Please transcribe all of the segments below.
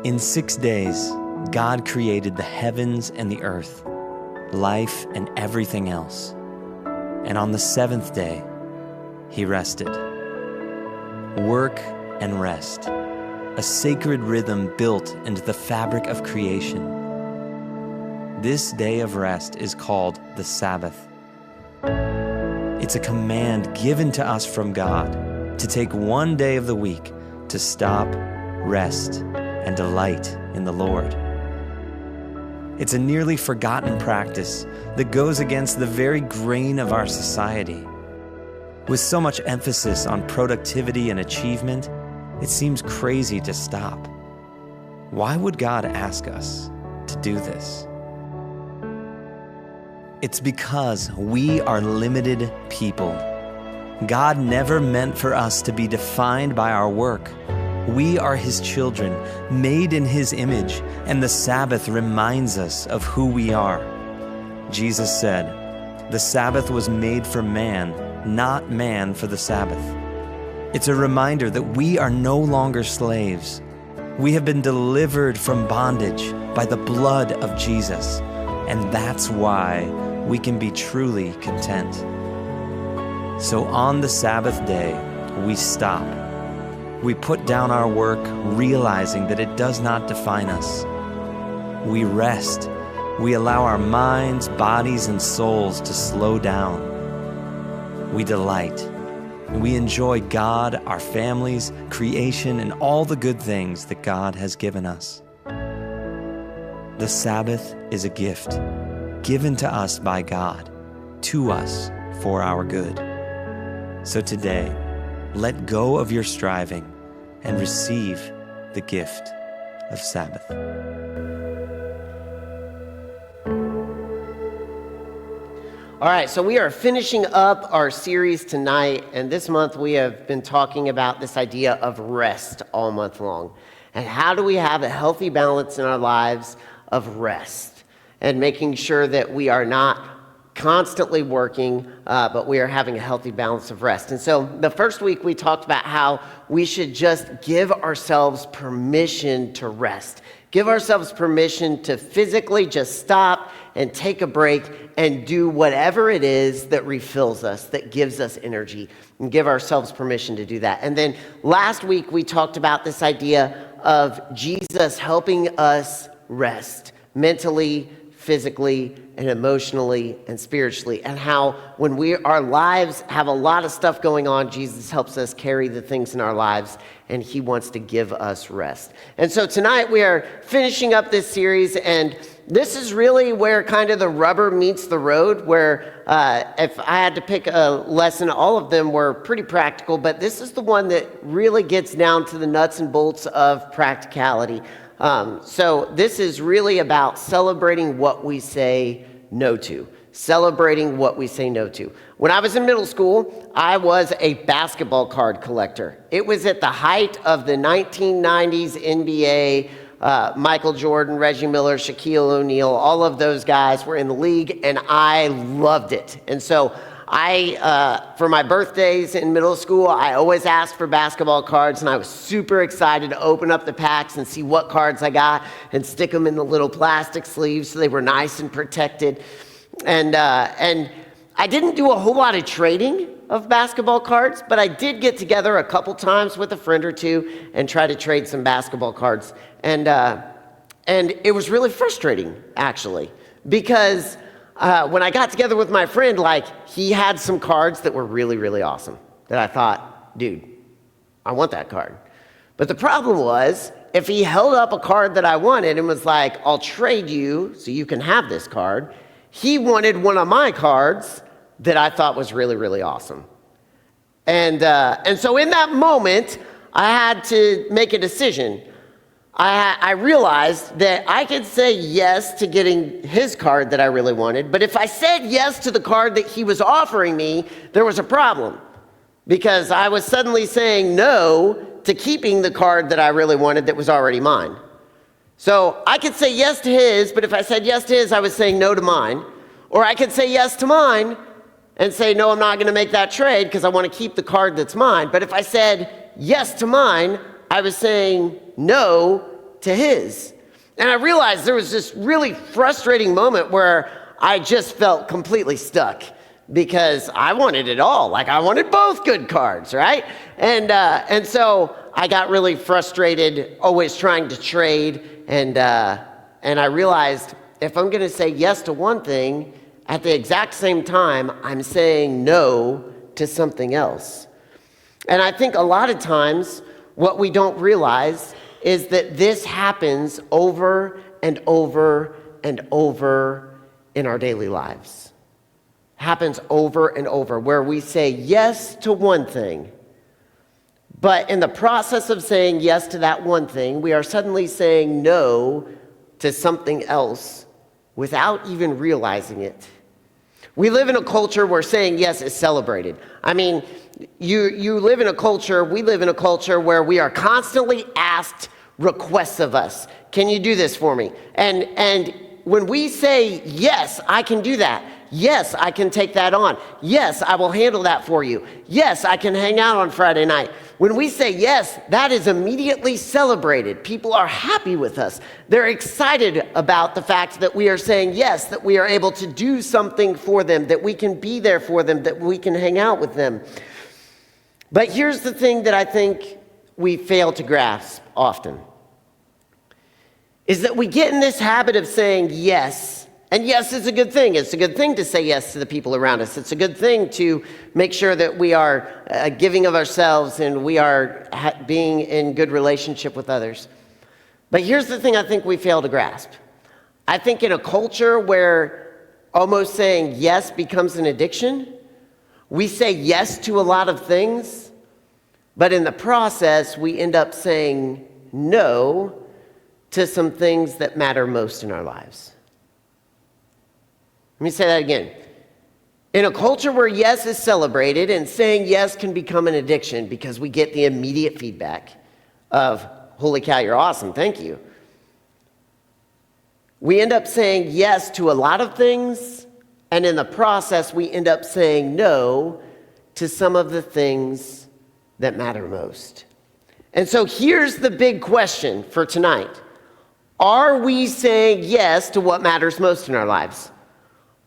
In 6 days, God created the heavens and the earth, life and everything else. And on the seventh day, he rested. Work and rest, a sacred rhythm built into the fabric of creation. This day of rest is called the Sabbath. It's a command given to us from God to take one day of the week to stop, rest, and delight in the Lord. It's a nearly forgotten practice that goes against the very grain of our society. With so much emphasis on productivity and achievement, it seems crazy to stop. Why would God ask us to do this? It's because we are limited people. God never meant for us to be defined by our work. We are His children, made in His image, and the Sabbath reminds us of who we are. Jesus said, "The Sabbath was made for man, not man for the Sabbath." It's a reminder that we are no longer slaves. We have been delivered from bondage by the blood of Jesus, and that's why we can be truly content. So on the Sabbath day, we stop. We put down our work, realizing that it does not define us. We rest. We allow our minds, bodies, and souls to slow down. We delight. We enjoy God, our families, creation, and all the good things that God has given us. The Sabbath is a gift given to us by God, to us for our good. So today, let go of your striving and receive the gift of Sabbath. All right, so we are finishing up our series tonight, and this month we have been talking about this idea of rest all month long. And how do we have a healthy balance in our lives of rest and making sure that we are not constantly working, but we are having a healthy balance of rest. And so the first week we talked about how we should just give ourselves permission to rest. Give ourselves permission to physically just stop and take a break and do whatever it is that refills us, that gives us energy, and give ourselves permission to do that. And then last week we talked about this idea of Jesus helping us rest mentally, physically, and emotionally and spiritually, and how when our lives have a lot of stuff going on, Jesus helps us carry the things in our lives, and He wants to give us rest. And so tonight we are finishing up this series, and this is really where kind of the rubber meets the road, where if I had to pick a lesson, all of them were pretty practical, but this is the one that really gets down to the nuts and bolts of practicality. So this is really about celebrating what we say no to. Celebrating what we say no to. When I was in middle school, I was a basketball card collector. It was at the height of the 1990s NBA. Michael Jordan, Reggie Miller, Shaquille O'Neal, all of those guys were in the league, and I loved it. And so for my birthdays in middle school, I always asked for basketball cards, and I was super excited to open up the packs and see what cards I got and stick them in the little plastic sleeves so they were nice and protected. And I didn't do a whole lot of trading of basketball cards, but I did get together a couple times with a friend or two and try to trade some basketball cards. And it was really frustrating, actually, because when I got together with my friend, he had some cards that were really, really awesome that I thought, dude, I want that card. But the problem was, if he held up a card that I wanted and was like, I'll trade you so you can have this card, he wanted one of my cards that I thought was really, really awesome. And so in that moment, I had to make a decision. I realized that I could say yes to getting his card that I really wanted, but if I said yes to the card that he was offering me, there was a problem, because I was suddenly saying no to keeping the card that I really wanted that was already mine. So I could say yes to his, but if I said yes to his, I was saying no to mine. Or I could say yes to mine and say, no, I'm not going to make that trade because I want to keep the card that's mine. But if I said yes to mine, I was saying no to his. And I realized there was this really frustrating moment where I just felt completely stuck because I wanted it all. Like I wanted both good cards, right? And so I got really frustrated, always trying to trade. And I realized if I'm going to say yes to one thing, at the exact same time, I'm saying no to something else. And I think a lot of times what we don't realize is that this happens over and over and over in our daily lives. Happens over and over, where we say yes to one thing, but in the process of saying yes to that one thing, we are suddenly saying no to something else without even realizing it. We live in a culture where saying yes is celebrated. I mean, you live in a culture, we live in a culture where we are constantly asked requests of us. Can you do this for me? And when we say, yes, I can do that. Yes, I can take that on. Yes, I will handle that for you. Yes, I can hang out on Friday night. When we say yes, that is immediately celebrated. People are happy with us. They're excited about the fact that we are saying yes, that we are able to do something for them, that we can be there for them, that we can hang out with them. But here's the thing that I think we fail to grasp often, is that we get in this habit of saying yes. And yes is a good thing. It's a good thing to say yes to the people around us. It's a good thing to make sure that we are giving of ourselves and we are being in good relationship with others. But here's the thing I think we fail to grasp. I think in a culture where almost saying yes becomes an addiction, we say yes to a lot of things, but in the process, we end up saying no to some things that matter most in our lives. Let me say that again. In a culture where yes is celebrated and saying yes can become an addiction because we get the immediate feedback of, holy cow, you're awesome, thank you. We end up saying yes to a lot of things, and in the process, we end up saying no to some of the things that matter most. And so here's the big question for tonight. Are we saying yes to what matters most in our lives?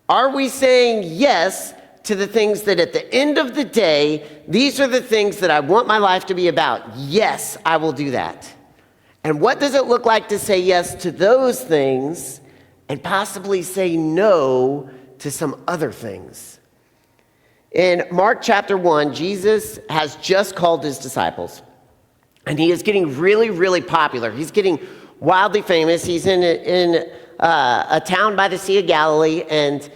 Are we saying yes to the things that at the end of the day, these are the things that I want my life to be about? Yes, I will do that. And what does it look like to say yes to those things and possibly say no to some other things? In Mark chapter 1, Jesus has just called his disciples. And he is getting really, really popular. He's getting wildly famous. He's in a town by the Sea of Galilee, and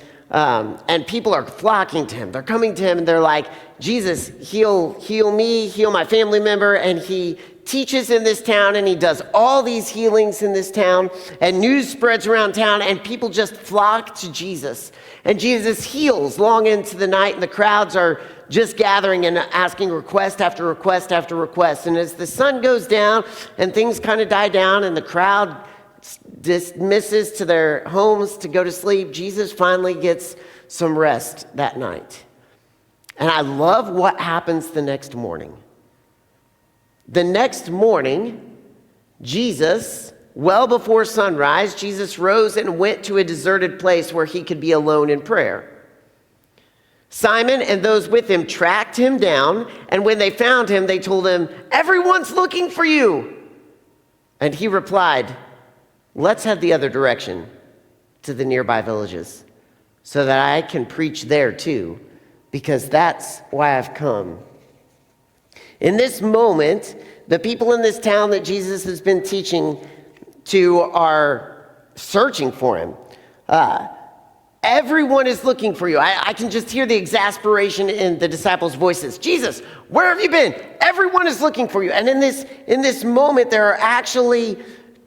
people are flocking to him. They're coming to him, and they're like, Jesus, heal me, heal my family member. And he teaches in this town, and he does all these healings in this town, and news spreads around town, and people just flock to Jesus. And Jesus heals long into the night, and the crowds are just gathering and asking request after request after request. And as the sun goes down and things kind of die down and the crowd dismisses to their homes to go to sleep, Jesus finally gets some rest that night. And I love what happens the next morning. The next morning, Jesus, well before sunrise, Jesus rose and went to a deserted place where he could be alone in prayer. Simon and those with him tracked him down, and when they found him, they told him, "Everyone's looking for you." And he replied, "Let's head the other direction to the nearby villages so that I can preach there too, because that's why I've come." In this moment, the people in this town that Jesus has been teaching to are searching for him. Everyone is looking for you. I can just hear the exasperation in the disciples' voices. Jesus, where have you been? Everyone is looking for you. And in this moment, there are actually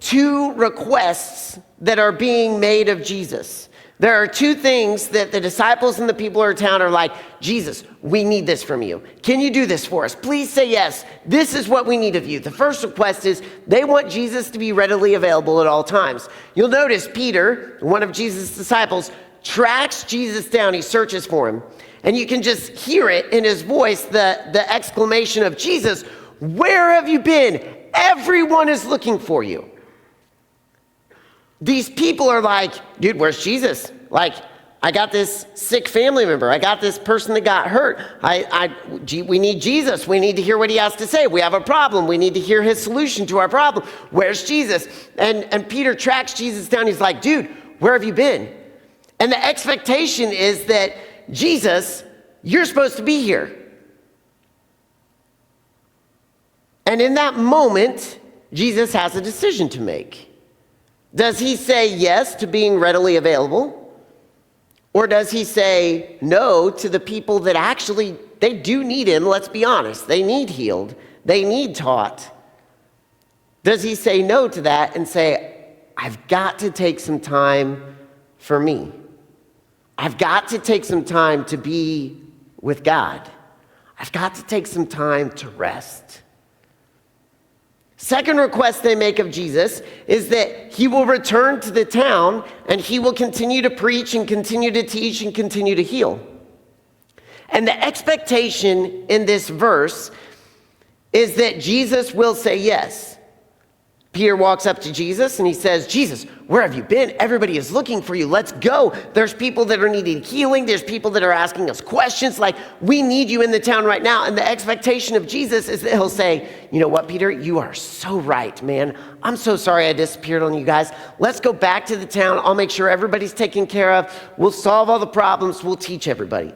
two requests that are being made of Jesus. There are two things that the disciples and the people of town are like, Jesus, we need this from you. Can you do this for us? Please say yes. This is what we need of you. The first request is they want Jesus to be readily available at all times. You'll notice Peter, one of Jesus' disciples, tracks Jesus down. He searches for him. And you can just hear it in his voice, the exclamation of, Jesus, where have you been? Everyone is looking for you. these people are like, dude, where's Jesus? Like, I got this sick family member. I got this person that got hurt. We need Jesus. We need to hear what he has to say. We have a problem. We need to hear his solution to our problem. Where's Jesus? And Peter tracks Jesus down. He's like, dude, where have you been? And the expectation is that Jesus, you're supposed to be here. And in that moment, Jesus has a decision to make. Does he say yes to being readily available? Or does he say no to the people that actually, they do need him, let's be honest. They need healed. They need taught. Does he say no to that and say, I've got to take some time for me. I've got to take some time to be with God. I've got to take some time to rest. Second request they make of Jesus is that he will return to the town and he will continue to preach and continue to teach and continue to heal. And the expectation in this verse is that Jesus will say yes. Peter walks up to Jesus and he says, Jesus, where have you been? Everybody is looking for you. Let's go. There's people that are needing healing. There's people that are asking us questions like, we need you in the town right now. And the expectation of Jesus is that he'll say, you know what, Peter, you are so right, man. I'm so sorry I disappeared on you guys. Let's go back to the town. I'll make sure everybody's taken care of. We'll solve all the problems. We'll teach everybody.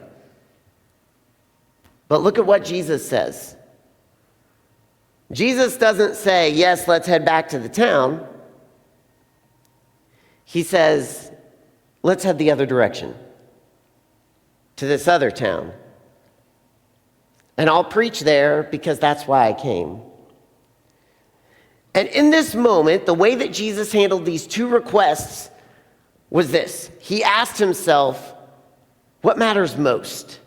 But look at what Jesus says. Jesus doesn't say, yes, let's head back to the town. He says, let's head the other direction, to this other town. And I'll preach there because that's why I came. And in this moment, the way that Jesus handled these two requests was this. He asked himself, what matters most?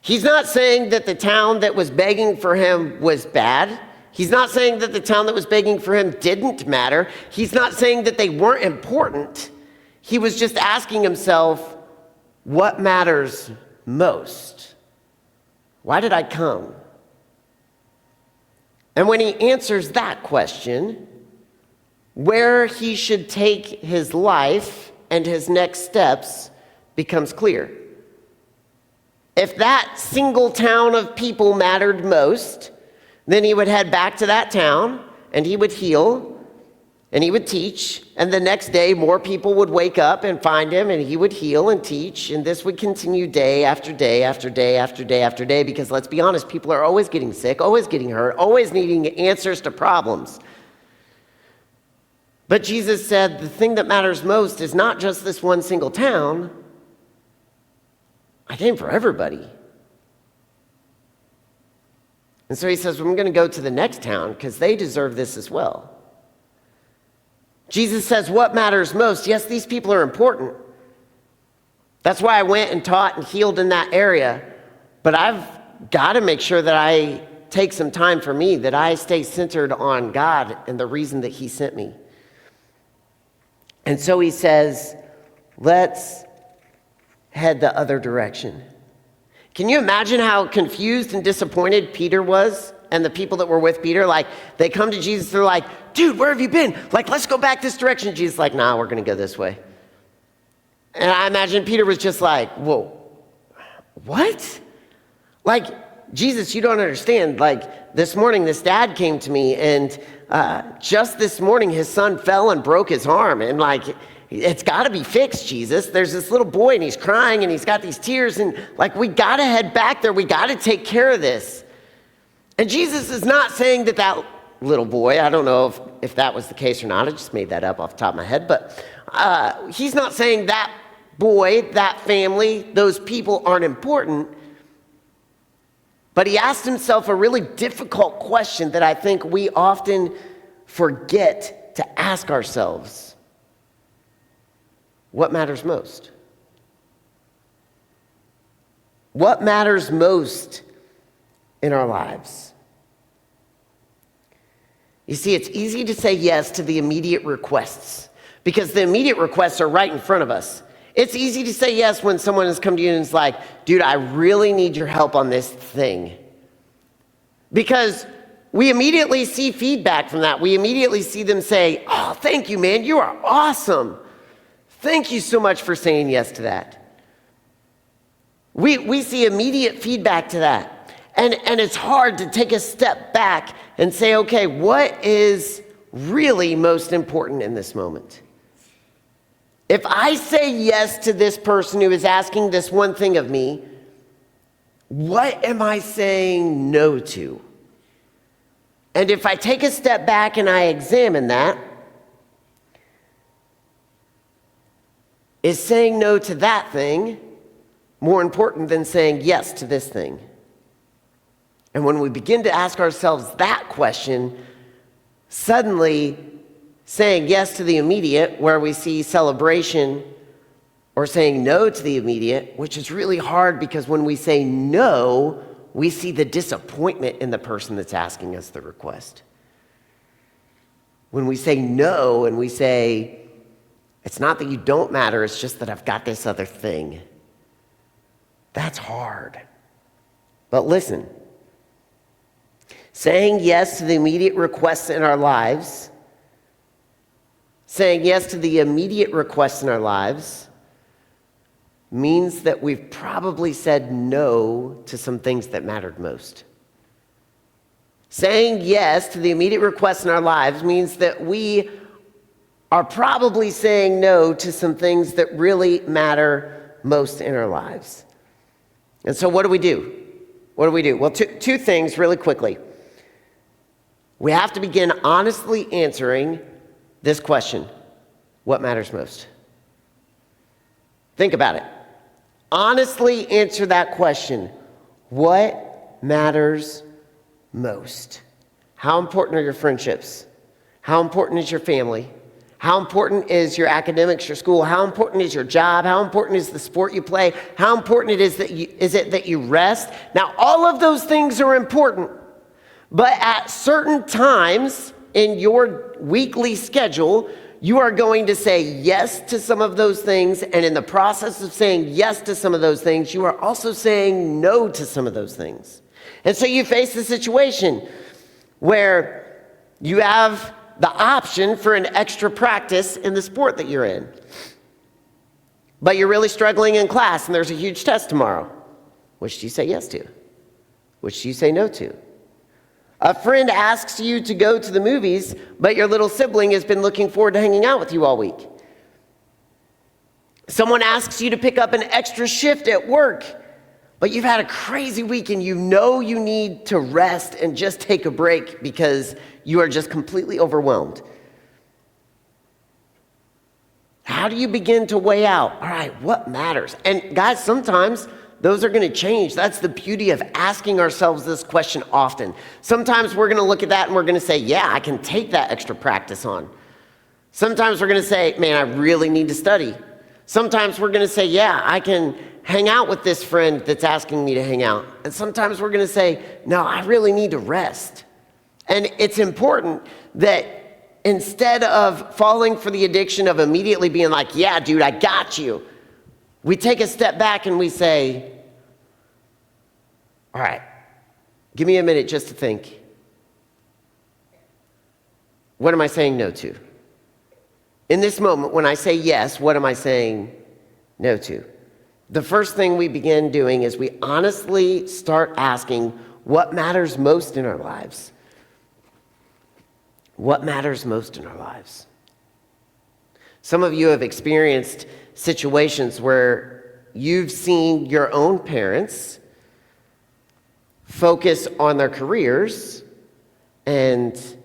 He's not saying that the town that was begging for him was bad. He's not saying that the town that was begging for him didn't matter. He's not saying that they weren't important. He was just asking himself, what matters most? Why did I come? And when he answers that question, where he should take his life and his next steps becomes clear. If that single town of people mattered most, then he would head back to that town and he would heal and he would teach. And the next day, more people would wake up and find him and he would heal and teach. And this would continue day after day after day after day after day, because let's be honest, people are always getting sick, always getting hurt, always needing answers to problems. But Jesus said the thing that matters most is not just this one single town. I came for everybody. And so he says, well, I'm going to go to the next town because they deserve this as well. Jesus says, what matters most? Yes, these people are important. That's why I went and taught and healed in that area. But I've got to make sure that I take some time for me, that I stay centered on God and the reason that he sent me. And so he says, let's head the other direction. Can you imagine how confused and disappointed Peter was and the people that were with Peter? Like, they come to Jesus, they're like, dude, where have you been? Like, let's go back this direction. Jesus is like, nah, we're going to go this way. And I imagine Peter was just like, whoa, what? Like, Jesus, you don't understand. Like, this morning, this dad came to me, and just this morning, his son fell and broke his arm. And like, it's got to be fixed, Jesus. There's this little boy and he's crying and he's got these tears, and like, we got to head back there. We got to take care of this. And Jesus is not saying that that little boy, I don't know if that was the case or not. I just made that up off the top of my head. But he's not saying that boy, that family, those people aren't important. But he asked himself a really difficult question that I think we often forget to ask ourselves. What matters most? What matters most in our lives? You see, it's easy to say yes to the immediate requests because the immediate requests are right in front of us. It's easy to say yes when someone has come to you and is like, dude, I really need your help on this thing. Because we immediately see feedback from that. We immediately see them say, "Oh, thank you, man. You are awesome. Thank you so much for saying yes to that." We see immediate feedback to that. And it's hard to take a step back and say, okay, what is really most important in this moment? If I say yes to this person who is asking this one thing of me, what am I saying no to? And if I take a step back and I examine that, is saying no to that thing more important than saying yes to this thing? And when we begin to ask ourselves that question, suddenly saying yes to the immediate, where we see celebration, or saying no to the immediate, which is really hard because when we say no, we see the disappointment in the person that's asking us the request. When we say no and we say, it's not that you don't matter, it's just that I've got this other thing. That's hard. But listen, saying yes to the immediate requests in our lives, saying yes to the immediate requests in our lives means that we've probably said no to some things that mattered most. Saying yes to the immediate requests in our lives means that we are probably saying no to some things that really matter most in our lives. And so what do we do? What do we do? Well, two things really quickly. We have to begin honestly answering this question: what matters most? Think about it. Honestly answer that question. What matters most? How important are your friendships? How important is your family? How important is your academics, your school? How important is your job? How important is the sport you play? How important is it that you rest? Now, all of those things are important, but at certain times in your weekly schedule, you are going to say yes to some of those things, and in the process of saying yes to some of those things, you are also saying no to some of those things. And so you face a situation where you have the option for an extra practice in the sport that you're in, but you're really struggling in class and there's a huge test tomorrow. Which do you say yes to? Which do you say no to? A friend asks you to go to the movies, but your little sibling has been looking forward to hanging out with you all week. Someone asks you to pick up an extra shift at work, but you've had a crazy week and you know you need to rest and just take a break because you are just completely overwhelmed. How do you begin to weigh out, all right, what matters? And guys, sometimes those are going to change. That's the beauty of asking ourselves this question often. Sometimes we're going to look at that and we're going to say, yeah, I can take that extra practice on. Sometimes we're going to say, man, I really need to study. Sometimes we're going to say, yeah, I can hang out with this friend that's asking me to hang out. And sometimes we're going to say, no, I really need to rest. And it's important that instead of falling for the addiction of immediately being like, yeah, dude, I got you, we take a step back and we say, all right, give me a minute just to think. What am I saying no to? In this moment, when I say yes, what am I saying no to? The first thing we begin doing is we honestly start asking what matters most in our lives. What matters most in our lives? Some of you have experienced situations where you've seen your own parents focus on their careers and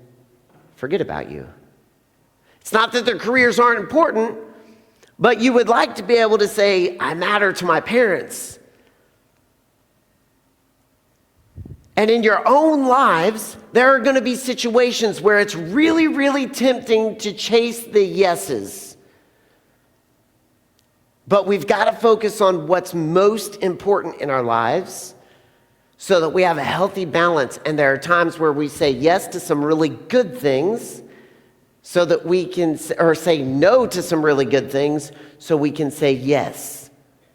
forget about you. It's not that their careers aren't important, but you would like to be able to say, I matter to my parents. And in your own lives, there are going to be situations where it's really, really tempting to chase the yeses. But we've got to focus on what's most important in our lives so that we have a healthy balance. And there are times where we say yes to some really good things so that we can, or say no to some really good things so we can say yes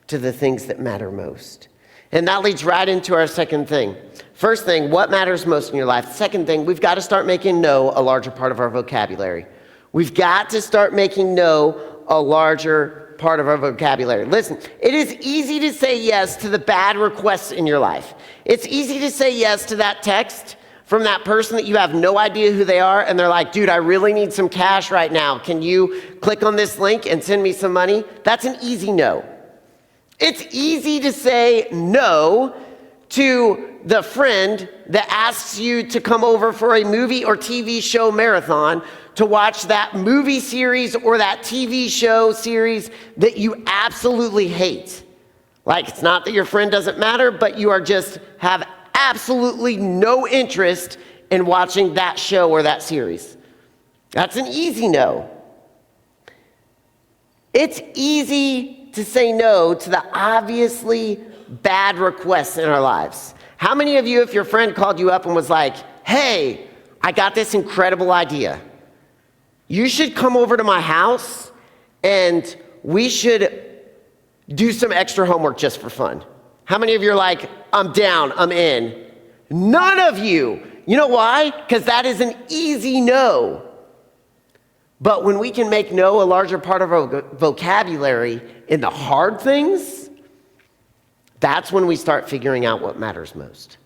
to the things that matter most. And that leads right into our second thing. First thing, what matters most in your life? Second thing, we've got to start making no a larger part of our vocabulary. We've got to start making no a larger part of our vocabulary. Listen, it is easy to say yes to the bad requests in your life. It's easy to say yes to that text from that person that you have no idea who they are, and they're like, dude, I really need some cash right now. Can you click on this link and send me some money? That's an easy no. It's easy to say no to the friend that asks you to come over for a movie or TV show marathon to watch that movie series or that TV show series that you absolutely hate. Like, it's not that your friend doesn't matter, but you are just have absolutely no interest in watching that show or that series. That's an easy no. It's easy to say no to the obviously bad requests in our lives. How many of you, if your friend called you up and was like, hey, I got this incredible idea. You should come over to my house and we should do some extra homework just for fun. How many of you are like, I'm down, I'm in? None of you. You know why? Because that is an easy no. But when we can make no a larger part of our vocabulary in the hard things, that's when we start figuring out what matters most.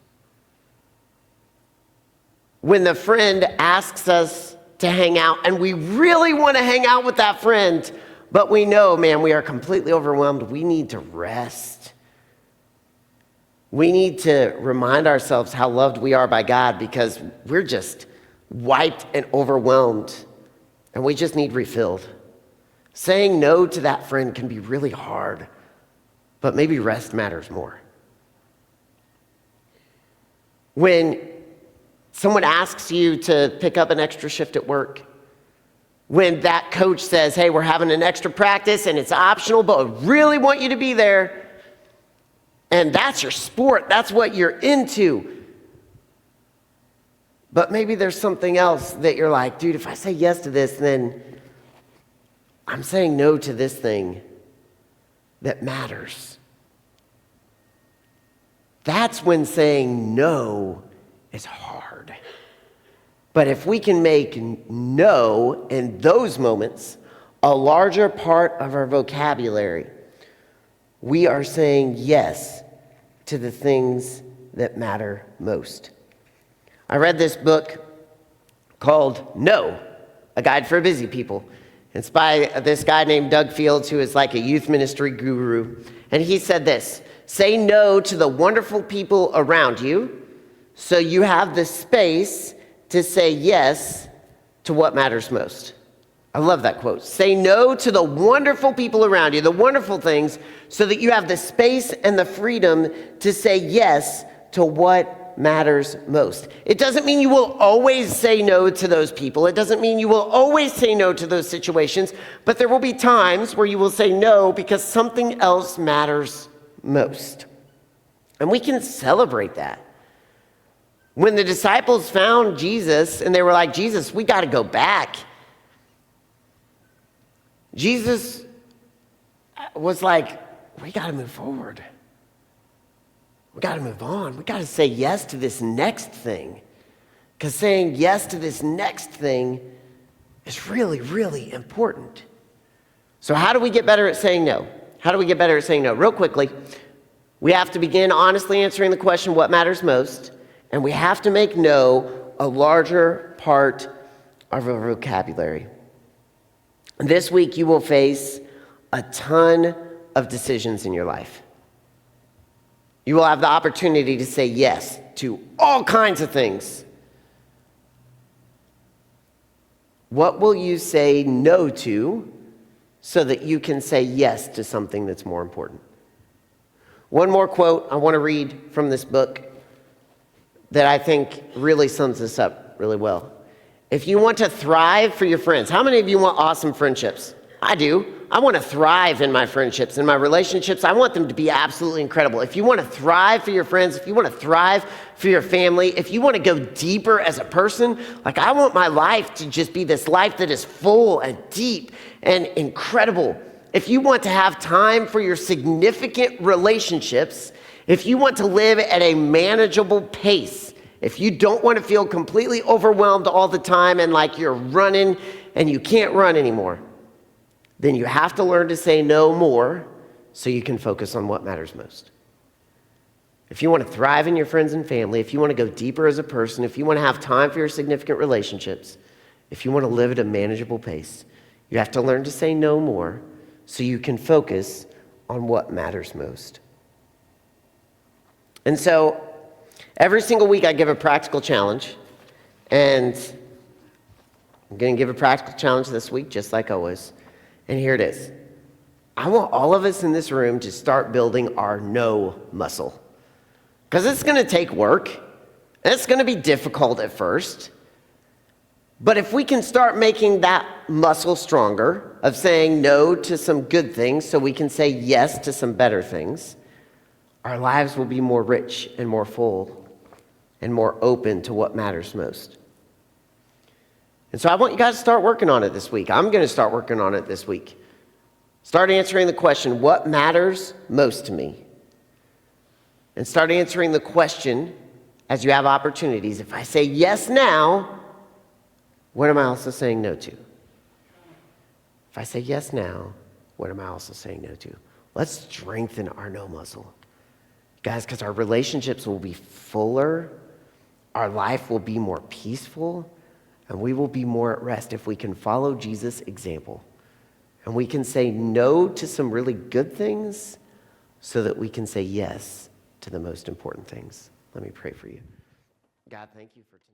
When the friend asks us to hang out and we really want to hang out with that friend, but we know, man, we are completely overwhelmed. We need to rest. We need to remind ourselves how loved we are by God because we're just wiped and overwhelmed and we just need refilled. Saying no to that friend can be really hard, but maybe rest matters more. When someone asks you to pick up an extra shift at work, when that coach says, hey, we're having an extra practice and it's optional, but I really want you to be there, and that's your sport, that's what you're into. But maybe there's something else that you're like, dude, if I say yes to this, then I'm saying no to this thing that matters. That's when saying no is hard. But if we can make no in those moments a larger part of our vocabulary, we are saying yes to the things that matter most. I read this book called No, A Guide for Busy People. It's by this guy named Doug Fields, who is like a youth ministry guru. And he said this: say no to the wonderful people around you so you have the space to say yes to what matters most. I love that quote. Say no to the wonderful people around you, the wonderful things, so that you have the space and the freedom to say yes to what matters most. It doesn't mean you will always say no to those people. It doesn't mean you will always say no to those situations, but there will be times where you will say no because something else matters most. And we can celebrate that. When the disciples found Jesus and they were like, Jesus, we got to go back. Jesus was like, we got to move forward. We got to move on. We got to say yes to this next thing. Because saying yes to this next thing is really, really important. So how do we get better at saying no? How do we get better at saying no? Real quickly, we have to begin honestly answering the question, what matters most? And we have to make no a larger part of our vocabulary. This week, you will face a ton of decisions in your life. You will have the opportunity to say yes to all kinds of things. What will you say no to so that you can say yes to something that's more important? One more quote I want to read from this book that I think really sums this up really well. If you want to thrive for your friends, how many of you want awesome friendships? I do. I want to thrive in my friendships, in my relationships. I want them to be absolutely incredible. If you want to thrive for your friends, if you want to thrive for your family, if you want to go deeper as a person, like I want my life to just be this life that is full and deep and incredible. If you want to have time for your significant relationships, if you want to live at a manageable pace, if you don't want to feel completely overwhelmed all the time and like you're running and you can't run anymore, then you have to learn to say no more so you can focus on what matters most. If you want to thrive in your friends and family, if you want to go deeper as a person, if you want to have time for your significant relationships, if you want to live at a manageable pace, you have to learn to say no more so you can focus on what matters most. And so every single week I give a practical challenge, and I'm going to give a practical challenge this week just like always. And here it is. I want all of us in this room to start building our no muscle. Because it's going to take work, and it's going to be difficult at first. But if we can start making that muscle stronger, of saying no to some good things so we can say yes to some better things, our lives will be more rich and more full and more open to what matters most. And so I want you guys to start working on it this week. I'm going to start working on it this week. Start answering the question, what matters most to me? And start answering the question as you have opportunities. If I say yes now, what am I also saying no to? If I say yes now, what am I also saying no to? Let's strengthen our no muscle. Guys, because our relationships will be fuller, our life will be more peaceful, and we will be more at rest if we can follow Jesus' example. And we can say no to some really good things so that we can say yes to the most important things. Let me pray for you. God, thank you for today.